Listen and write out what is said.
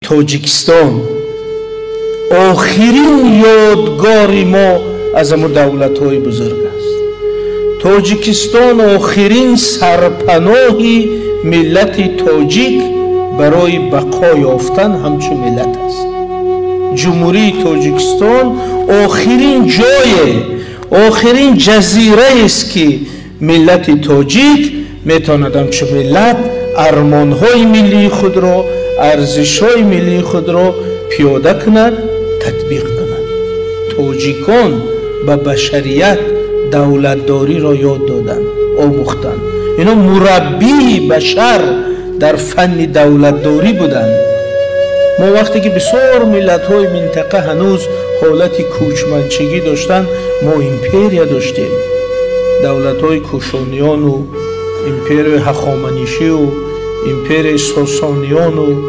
توجیکستان آخرین یادگاری ما از همون دولت‌های بزرگ است. توجیکستان آخرین سرپناهی ملت تاجیک برای بقا یافتن همچون ملت است. جمهوری توجیکستان آخرین جای، آخرین جزیره است که ملت تاجیک میتواند همچون ملت ارمان‌های ملی خود را، ارزش‌های ملی خود را پیاده کند، تطبیق کند. تاجیکان به بشریت دولتداری را یاد دادند، آموختند. اینا مربی بشر در فن دولتداری بودند. ما وقتی که بسیار ملت‌های منطقه هنوز حالت کوچمنچگی داشتند، ما امپریا داشتیم. دولت‌های کوشانیان و امپریا هخامنشی و امپریا ساسانیان و